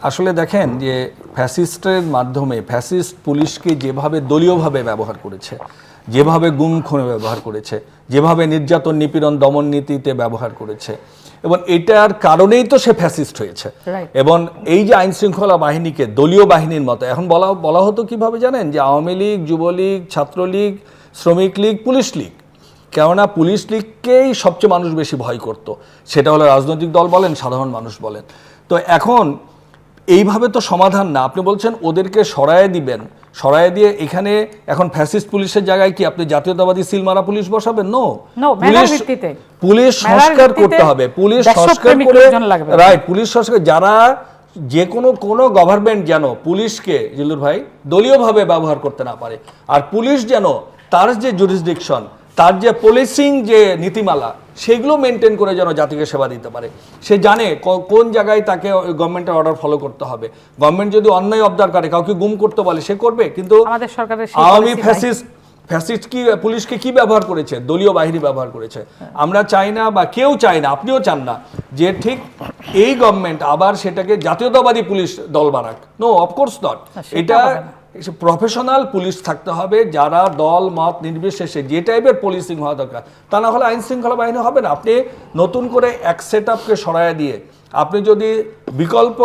আসলে দেখেন যে ফ্যাসিস্টের মাধ্যমে ফ্যাসিস্ট পুলিশকে যেভাবে দলীয়ভাবে ব্যবহার করেছে, যেভাবে গুম খুনে ব্যবহার করেছে, যেভাবে নির্যাতন নিপীড়ন দমন নীতিতে ব্যবহার করেছে, এবং এটার কারণেই তো সে ফ্যাসিস্ট হয়েছে। এবং এই যে আইন শৃঙ্খলা বাহিনীকে দলীয় বাহিনীর মতো এখন বলা হতো কিভাবে জানেন, যে আওয়ামী লীগ, যুবলীগ, ছাত্রলীগ, শ্রমিক লীগ, পুলিশ লীগ। কেননা পুলিশ লীগকেই সবচেয়ে মানুষ বেশি ভয় করত, সেটা হলো রাজনৈতিক দল বলেন, সাধারণ মানুষ বলেন। তো এখন এইভাবে তো সমাধান না। আপনি বলছেন ওদেরকে সরায়ে দিবেন, সরায়ে দিয়ে এখানে এখন ফ্যাসিস্ট পুলিশের জায়গায় কি আপনি জাতীয়তাবাদী সিলমারা পুলিশ বসাবেন? নো, পুলিশ সংস্কার করতে হবে, পুলিশ সংস্কার করে, রাইট, পুলিশ সংস্কার, যারা যে কোনো গভর্নমেন্ট যেন পুলিশকে, জিল্লুর ভাই, দলীয়ভাবে ব্যবহার করতে না পারে। আর পুলিশ যেন তার যে জুরিসডিকশন, তার যে পুলিশিং যে নীতিমালা, সেগুলো মেনটেন করে যেন জাতিকে সেবা দিতে পারে। সে জানে কোন জায়গায় তাকে গভর্নমেন্টের অর্ডার ফলো করতে হবে। গভর্নমেন্ট যদি অন্যায় অবদার করে, কাউকে গুম করতে বলে, সে করবে। কিন্তু আওয়ামী ফ্যাসিস্ট কি পুলিশকে কি ব্যবহার করেছে? দলীয় বাহিনী ব্যবহার করেছে। আমরা চাই না, বা কেউ চাই না, আপনিও চান না যে ঠিক এই গভর্নমেন্ট আবার সেটাকে জাতীয়তাবাদী পুলিশ দল বানাক। No, of course not. এটা প্রফেশনাল পুলিশ থাকতে হবে, যারা দল মত নির্বিশেষে যে টাইপের পুলিশিং হওয়া দরকার। তা না হলে আইন শৃঙ্খলা বাহিনী হবে না। আপনি নতুন করে এক সেট আপকে সরাইয়া দিয়ে আপনি যদি বিকল্প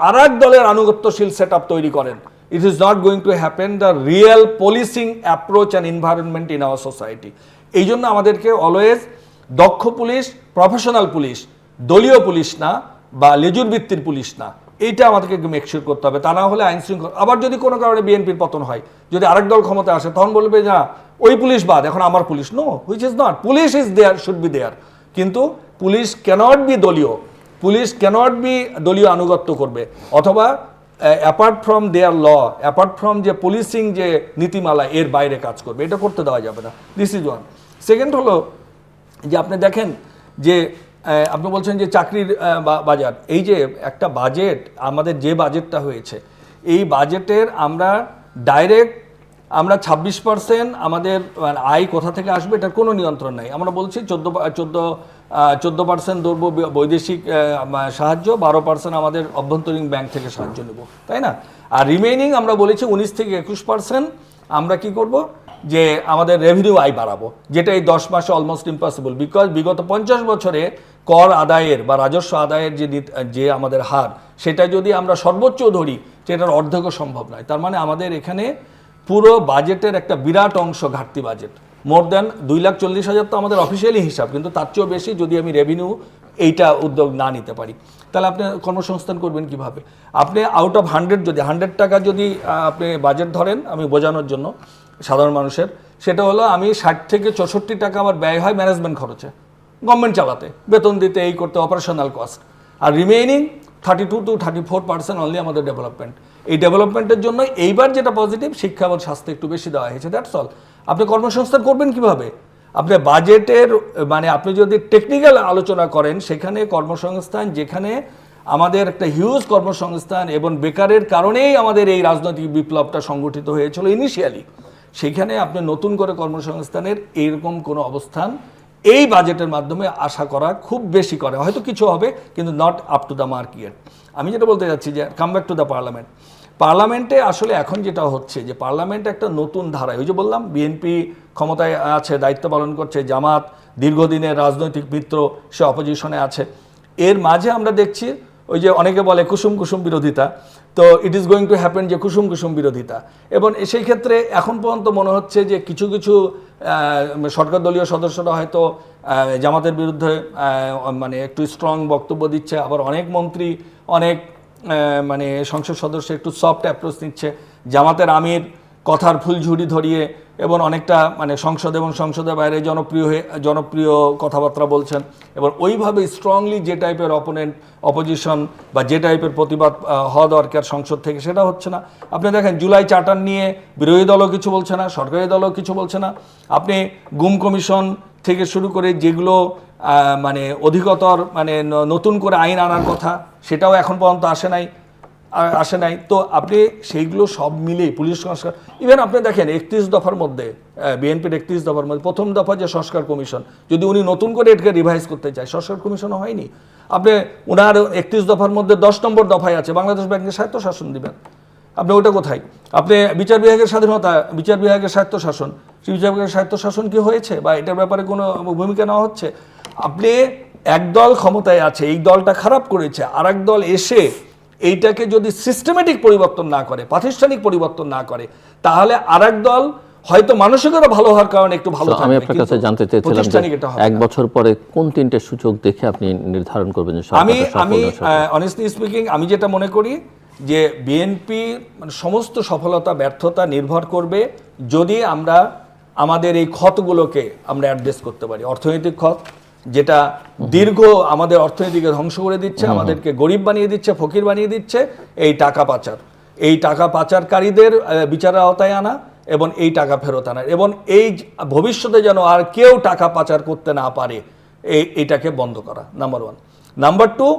আর এক দলের আনুগত্যশীল সেট আপ তৈরি করেন, it is not going to happen the real policing approach and environment in our society. এই জন্য আমাদেরকে অলওয়েজ দক্ষ পুলিশ, প্রফেশনাল পুলিশ, দলীয় পুলিশ না, বা লেজুর ভিত্তির পুলিশ না, এইটা আমাদেরকে মেকশিওর করতে হবে। তা না হলে আইন শৃঙ্খলা, আবার যদি কোনো কারণে বিএনপির পতন হয়, যদি আরেক দল ক্ষমতা আসে, তখন বলবে না ওই পুলিশ বাদ, এখন আমার police. No, which is not, police is there, should be there. কিন্তু পুলিশ ক্যানট বি দলীয়, পুলিশ ক্যানট বি দলীয় আনুগত্য করবে, অথবা apart from their law, apart from যে পুলিশিং যে নীতিমালা, এর বাইরে কাজ করবে, এটা করতে দেওয়া যাবে না। This is one. সেকেন্ড হলো যে আপনি দেখেন যে আপনি বলছেন যে চাকরির বাজার, এই যে একটা বাজেট, আমাদের যে বাজেটটা হয়েছে, এই বাজেটের আমরা ডাইরেক্ট 26% আমাদের আয় কোথা থেকে আসবে এটার কোনো নিয়ন্ত্রণ নাই। আমরা বলছি 14% ধরবো বৈদেশিক সাহায্য, 12% আমাদের অভ্যন্তরীণ ব্যাংক থেকে সাহায্য নেব, তাই না? আর রিমেইনিং আমরা বলেছি 19 থেকে 21% আমরা কি করব, যে আমাদের রেভিনিউ আয় বাড়াবো, যেটা এই 10 মাসে অলমোস্ট ইম্পসিবল। বিকজ বিগত 50 বছরে কর আদায়ের বা রাজস্ব আদায়ের যে আমাদের হার, সেটা যদি আমরা সর্বোচ্চ ধরি, সেটার অর্ধেকও সম্ভব নয়। তার মানে আমাদের এখানে পুরো বাজেটের একটা বিরাট অংশ ঘাটতি বাজেট, মোর দ্যান 2,40,000 তো আমাদের অফিসিয়ালি হিসাব, কিন্তু তার চেয়েও বেশি যদি আমি রেভিনিউ এইটা উদ্যোগ না নিতে পারি, তাহলে আপনি কর্মসংস্থান করবেন কিভাবে? আপনি আউট অফ 100 যদি 100 টাকা যদি আপনি বাজেট ধরেন, আমি বোঝানোর জন্য সাধারণ মানুষের, সেটা হলো আমি 60 থেকে 64 টাকা আমার ব্যয় হয় ম্যানেজমেন্ট খরচে, গভর্নমেন্ট চালাতে, বেতন দিতে, এই করতে, অপারেশনাল কস্ট। আর রিমেইনিং 32 to 34% অনলি আমাদের ডেভেলপমেন্ট। এই ডেভেলপমেন্টের জন্য এইবার যেটা পজিটিভ, শিক্ষা এবং স্বাস্থ্য একটু বেশি দেওয়া হয়েছে, দ্যাটস অল। আপনি কর্মসংস্থান করবেন কিভাবে? আপনি বাজেটের আপনি যদি টেকনিক্যাল আলোচনা করেন, সেখানে কর্মসংস্থান, যেখানে আমাদের একটা হিউজ কর্মসংস্থান এবং বেকারের কারণেই আমাদের এই রাজনৈতিক বিপ্লবটা সংগঠিত হয়েছিল ইনিশিয়ালি, সেখানে আপনি নতুন করে কর্মসংস্থানের এইরকম কোনো অবস্থান এই বাজেটের মাধ্যমে আশা করা খুব বেশি করে, হয়তো কিছু হবে, কিন্তু not up to the mark yet. আমি যেটা বলতে যাচ্ছি যে কাম ব্যাক টু দ্য পার্লামেন্টে আসলে এখন যেটা হচ্ছে যে পার্লামেন্ট একটা নতুন ধারায়, ওই যে বললাম বিএনপি ক্ষমতায় আছে, দায়িত্ব পালন করছে, জামাত দীর্ঘদিনের রাজনৈতিক মিত্র, সে অপোজিশনে আছে। এর মাঝে আমরা দেখছি ওই যে অনেকে বলে কুসুম কুসুম বিরোধিতা, তো it is going to happen যে কুসুম কুসুম বিরোধিতা। এবং সেই ক্ষেত্রে এখন পর্যন্ত মনে হচ্ছে যে কিছু কিছু সরকার দলীয় সদস্যরা হয়তো জামাতের বিরুদ্ধে একটু স্ট্রং বক্তব্য দিচ্ছে, আবার অনেক মন্ত্রী, অনেক সংসদ সদস্য একটু সফট অ্যাপ্রোচ নিচ্ছে, জামাতের আমির কথার ফুলঝুরি ধরিয়ে এবং অনেকটা সংসদ এবং সংসদের বাইরে জনপ্রিয় কথাবার্তা বলছেন, এবং ওইভাবে স্ট্রংলি যে টাইপের অপোজিশন বা যে টাইপের প্রতিবাদ হওয়া দরকার সংসদ থেকে, সেটা হচ্ছে না। আপনি দেখেন জুলাই চার্টার নিয়ে বিরোধী দলও কিছু বলছে না, সরকারি দলও কিছু বলছে না। আপনি গুম কমিশন থেকে শুরু করে যেগুলো অধিকতর নতুন করে আইন আনার কথা, সেটাও এখন পর্যন্ত আসে নাই। আসে নাই। তো আপনি সেইগুলো সব মিলেই পুলিশ সংস্কার, ইভেন আপনি দেখেন 31 দফার মধ্যে, বিএনপির 31 দফার মধ্যে প্রথম দফা যে সংস্কার কমিশন, যদি উনি নতুন করে এটাকে রিভাইজ করতে চায়, সংস্কার কমিশনও হয়নি। আপনি ওনার 31 দফার মধ্যে 10 নম্বর দফায় আছে বাংলাদেশ ব্যাংকের স্বায়ত্তশাসন দিবেন, আপনি ওটা কোথায়? আপনি বিচার বিভাগের স্বাধীনতা, বিচার বিভাগের স্বায়ত্তশাসন, বিচার বিভাগের স্বায়ত্তশাসন কি হয়েছে বা এটার ব্যাপারে কোনো ভূমিকা নেওয়া হচ্ছে? আপনি একদল ক্ষমতায় আছে, এই দলটা খারাপ করেছে, আর এক দল এসে এইটাকে যদি সিস্টেমেটিক পরিবর্তন না করে, প্রাতিষ্ঠানিক পরিবর্তন না করে, তাহলে আর এক দল হয়তো মানসিকতা ভালো হওয়ার কারণে একটু ভালো থাকবে। আমি আপনার কাছে জানতে চেয়েছিলাম যে 1 বছর পরে কোন 3টে সূচক দেখে আপনি নির্ধারণ করবেন যে আমি অনেস্টলি স্পিকিং আমি যেটা মনে করি যে বিএনপি মানে সমস্ত সফলতা ব্যর্থতা নির্ভর করবে যদি আমরা আমাদের এই ক্ষতগুলোকে আমরা অ্যাড্রেস করতে পারি। অর্থনৈতিক ক্ষত, যেটা দীর্ঘ আমাদের অর্থনীতিকে ধ্বংস করে দিচ্ছে, আমাদেরকে গরিব বানিয়ে দিচ্ছে, ফকির বানিয়ে দিচ্ছে, এই টাকা পাচার, এই টাকা পাচারকারীদের বিচারের আওতায় আনা এবং এই টাকা ফেরত আনা, এবং এই ভবিষ্যতে যেন আর কেউ টাকা পাচার করতে না পারে, এইটাকে বন্ধ করা, নাম্বার 1। নাম্বার 2,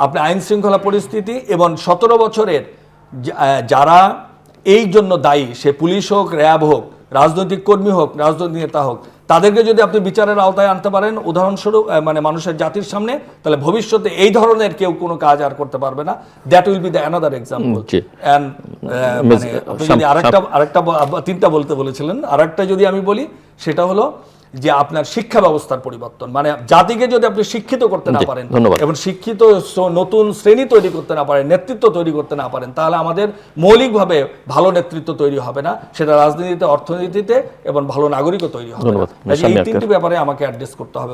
আপনি আইন শৃঙ্খলা পরিস্থিতি এবং 17 বছরের যারা এই জন্য দায়ী, সে পুলিশ হোক, র্যাব হোক, রাজনৈতিক কর্মী হোক, রাজনৈতিক নেতা হোক, তাদেরকে যদি আপনি বিচারের আওতায় আনতে পারেন উদাহরণস্বরূপ মানে মানুষের জাতির সামনে, তাহলে ভবিষ্যতে এই ধরনের কেউ কোনো কাজ আর করতে পারবে না। That will be the another example. And মানে আপনি যদি আরেকটা 3টা বলতে বলেছিলেন, আরেকটা যদি আমি বলি সেটা হলো যে আপনার শিক্ষা ব্যবস্থার পরিবর্তন, মানে জাতিকে যদি আপনি শিক্ষিত করতে না পারেন এবং শিক্ষিত নতুন শ্রেণী তৈরি করতে না পারেন, নেতৃত্ব তৈরি করতে না পারেন, তাহলে আমাদের মৌলিকভাবে ভালো নেতৃত্ব তৈরি হবে না, সেটা রাজনীতিতে, অর্থনীতিতে এবং ভালো নাগরিকও তৈরি হবে না। এই 3টি ব্যাপারে আমাকে অ্যাড্রেস করতে হবে।